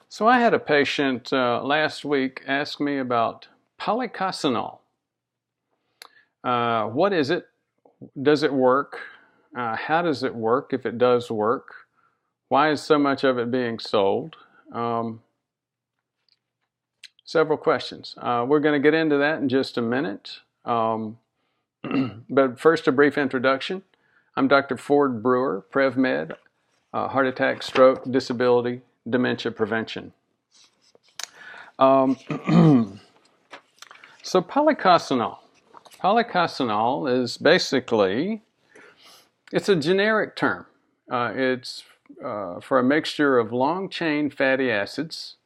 So I had a patient last week ask me about Policosanol. What is it? Does it work? How does it work if it does work? Why is so much of it being sold? Several questions. We're going to get into that in just a minute. But first, a brief introduction. I'm Dr. Ford Brewer, PrevMed, heart attack, stroke, disability, dementia prevention. So Policosanol. Policosanol is basically, it's a generic term. It's for a mixture of long-chain fatty acids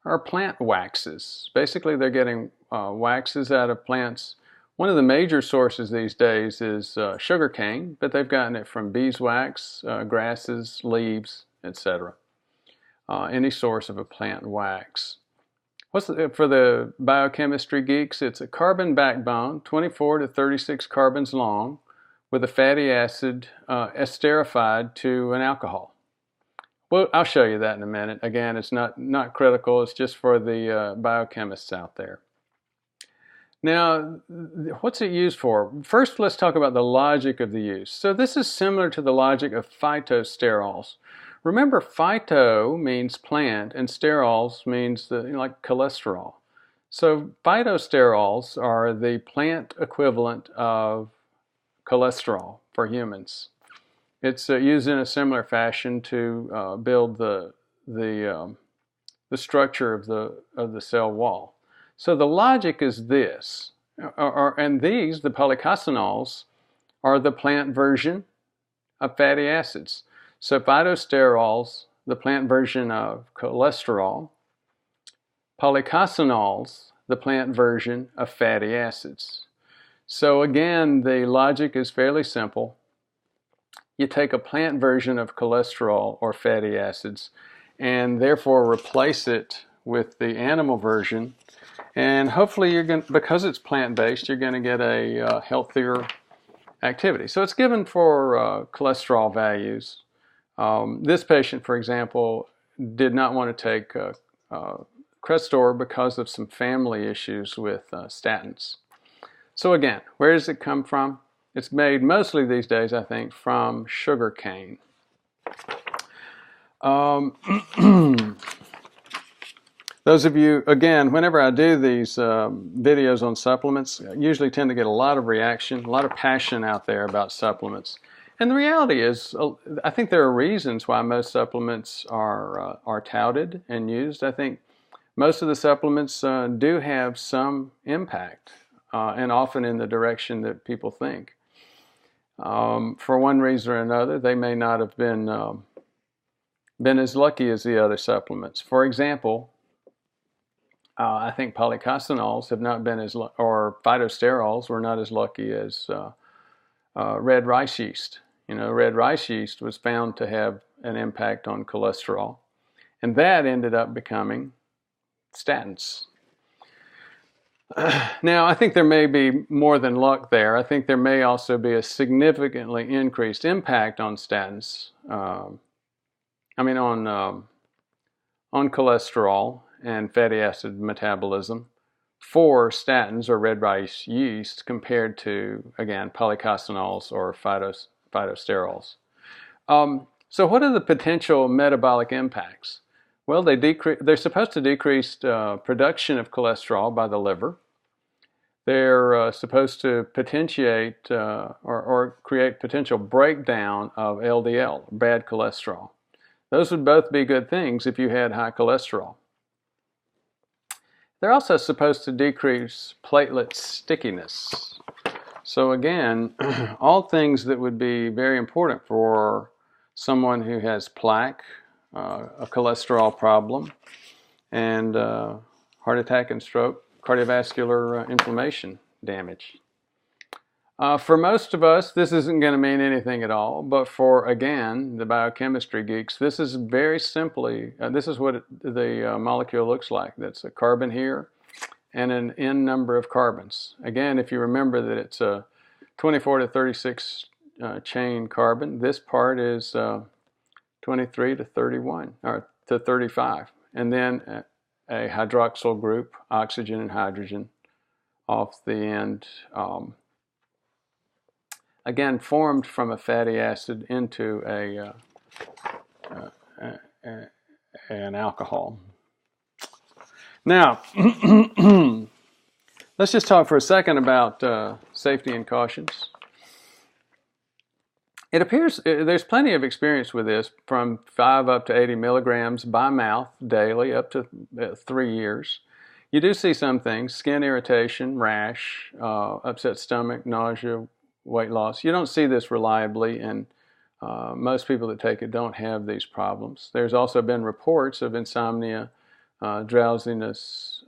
or plant waxes. Basically, they're getting waxes out of plants. One of the major sources these days is sugarcane, but they've gotten it from beeswax, grasses, leaves, etc. Any source of a plant wax. For the biochemistry geeks, it's a carbon backbone, 24 to 36 carbons long, with a fatty acid esterified to an alcohol. Well, I'll show you that in a minute. Again, it's not critical. It's just for the biochemists out there. Now, what's it used for? First, let's talk about the logic of the use. So this is similar to the logic of phytosterols. Remember, phyto means plant, and sterols means like cholesterol. So phytosterols are the plant equivalent of cholesterol for humans. It's used in a similar fashion to build the structure of the cell wall. So the logic is this, and these, the policosanols, are the plant version of fatty acids. So phytosterols, the plant version of cholesterol, policosanols, the plant version of fatty acids. So again, the logic is fairly simple. You take a plant version of cholesterol or fatty acids and therefore replace it with the animal version, and hopefully you're going, because it's plant-based, you're going to get a healthier activity. So it's given for cholesterol values. This patient, for example, did not want to take Crestor because of some family issues with statins. So again, where does it come from? It's made mostly these days, I think, from sugar cane. Those of you, again, whenever I do these videos on supplements, I usually tend to get a lot of reaction, a lot of passion out there about supplements. And the reality is, I think there are reasons why most supplements are touted and used. I think most of the supplements do have some impact, and often in the direction that people think. For one reason or another, they may not have been as lucky as the other supplements. For example, I think policosanols have not been or phytosterols were not as lucky as red rice yeast. You know, red rice yeast was found to have an impact on cholesterol, and that ended up becoming statins. Now, I think there may be more than luck there. I think there may also be a significantly increased impact on statins. On cholesterol and fatty acid metabolism for statins or red rice yeast compared to, again, policosanols or phytosterols. So what are the potential metabolic impacts? Well, they're supposed to decrease production of cholesterol by the liver. They're supposed to potentiate or create potential breakdown of LDL, bad cholesterol. Those would both be good things if you had high cholesterol. They're also supposed to decrease platelet stickiness. So again, all things that would be very important for someone who has plaque, a cholesterol problem, and heart attack and stroke, cardiovascular inflammation damage. For most of us, this isn't going to mean anything at all, but for, again, the biochemistry geeks, this is very simply, this is what the molecule looks like. That's a carbon here and an N number of carbons. Again, if you remember that it's a 24 to 36 chain carbon, this part is 23 to 31, or to 35. and then a hydroxyl group, oxygen and hydrogen, off the end. Again, formed from a fatty acid into an alcohol. Now, let's just talk for a second about safety and cautions. It appears there's plenty of experience with this, from 5 up to 80 milligrams by mouth daily, up to 3 years. You do see some things: skin irritation, rash, upset stomach, nausea, weight loss. You don't see this reliably, and most people that take it don't have these problems. There's also been reports of insomnia, drowsiness,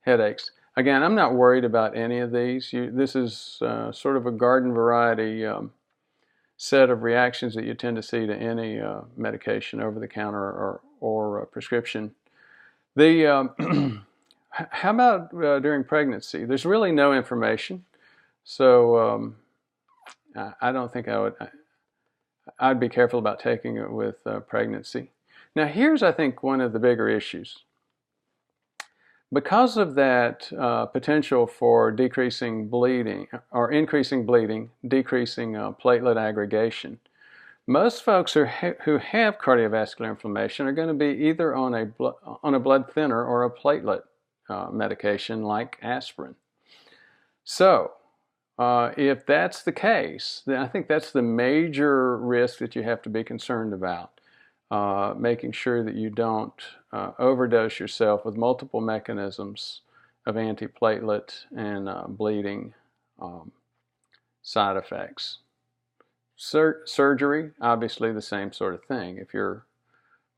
headaches. Again, I'm not worried about any of these. This is sort of a garden variety set of reactions that you tend to see to any medication, over-the-counter or prescription. How about during pregnancy? There's really no information, so I don't think I'd be careful about taking it with pregnancy. Now, here's, I think, one of the bigger issues. Because of that potential for decreasing bleeding, or increasing bleeding, decreasing platelet aggregation, most folks who have cardiovascular inflammation are going to be either on a blood thinner or a platelet medication like aspirin. So, if that's the case, then I think that's the major risk that you have to be concerned about. Making sure that you don't overdose yourself with multiple mechanisms of antiplatelet and bleeding side effects. Surgery, obviously the same sort of thing. If you're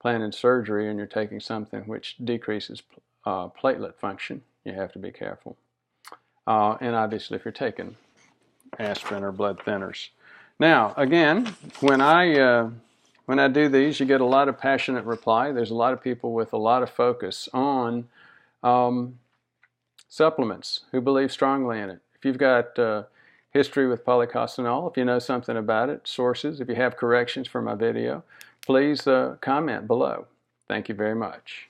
planning surgery and you're taking something which decreases platelet function, you have to be careful. And obviously if you're taking aspirin or blood thinners. Now, again, when I do these, you get a lot of passionate reply. There's a lot of people with a lot of focus on supplements who believe strongly in it. If you've got history with Policosanol, if you know something about it, sources, if you have corrections for my video, please comment below. Thank you very much.